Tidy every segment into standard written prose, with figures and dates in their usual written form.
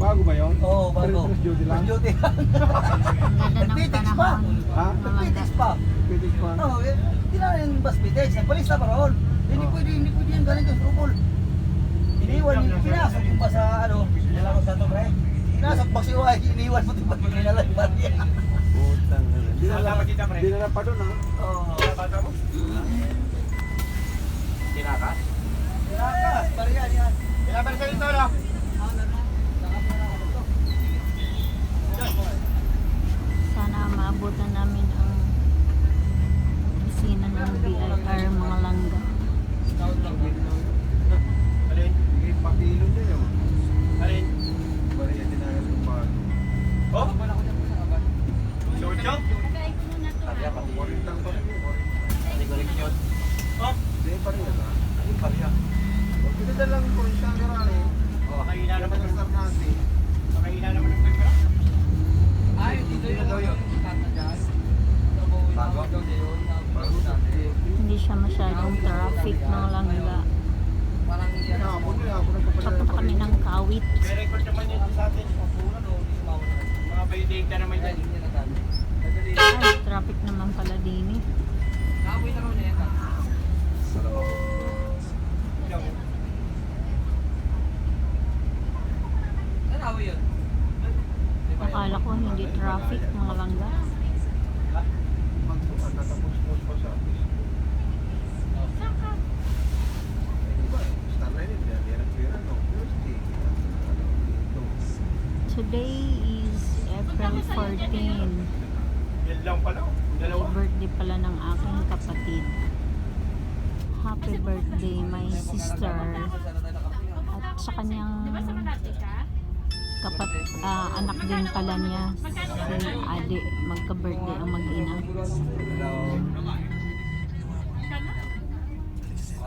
Bago ba yun? Oo, bago. First duty lang? First duty lang. Ang ganda ng Nagpitiks pa. panahon. Ha? Nagpitiks pa. Pitik pa. Oo, hindi na yung bus pitiks. Nagpalis na pa roon. Hindi pwede yung ganito yung trupol. Iniwan, pinasok yung pa sa ano, nalakot sa to, pre. Pinasok pa si Uay, iniwan mo ito pa yung nilalang barya. Putang ina. Dinala pa doon ha? Oo. Tinakas? Tinakas, barya yan. Tinakas sa ito lang. Sana maabutan namin ang opisina ng BIR mga langga. Alin? Pakilon niya yun. Alin? Bariya tinagas ng bago. Oh? Jojo? Korintang pa rin yun. Regulation. Oh? Hindi pa rin yun ha? Alin pa rin? Pinadala lang ko yung sanggarani. Makahina naman ng Start natin. Makahina naman ng pagkara. Ay, dito yung tatandaan. Bago? Bago dati. Hindi siya masyadong traffic ng langga. Parang yan. Nakapon nila ako nagpapadala. Papunta kami ng Kawit. May record naman yun sa atin. Mga bay data naman yan. Ay, traffic naman pala din eh. Naamoy na raw niya yan. Naamoy yun. Akala ko hindi traffic mga langga. Magbukan, natapos-pos pa sa office. Diba, Starline yun, hirap-hirap, no? Thursday. Today is April 14. Yan lang pala. Dalawa. Birthday pala ng aking kapatid. Happy birthday my sister. At sa kanyang anak din pala niya, si Ade, magka-birthday ang mag-ina. So,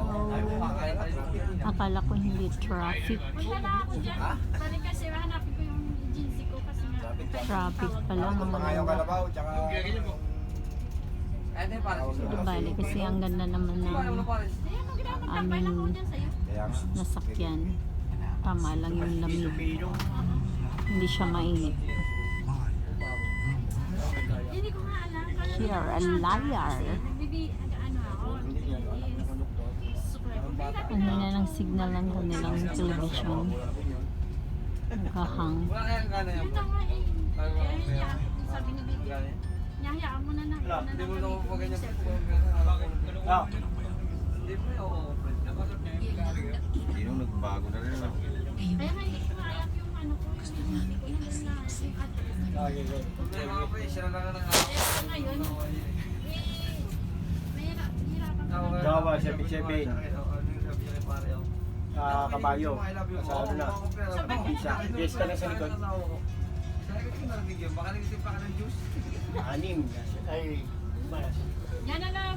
akala ko hindi traffic. Traffic pala mga langga. tsaka... Ay, din para. Bali kasi ang ganda naman ng aming nasakyan. Tama lang yung lamig. Hindi siya mainit. Here, a liar. Ang hina ng signal ng kanilang television. Nagkahang. Wala kayang gana yan. Sabi ni Vicky, nyahayaan mo na na. Hindi mo na ako ganyan. Ah. Hindi po yung open. Hindi nung nagbago na rin, no? Kaya nga hindi ko maayap yung ano ko. Hindi ko na yung address. Mga pre, siya lang na Kaya ngayon, mahirapan Jawa, 77. Kabayo. Sa ano na? Isa. Yes ka na sa likod. Baka nag-isip pa ka ng juice. Anim. Ay, Yan na lang.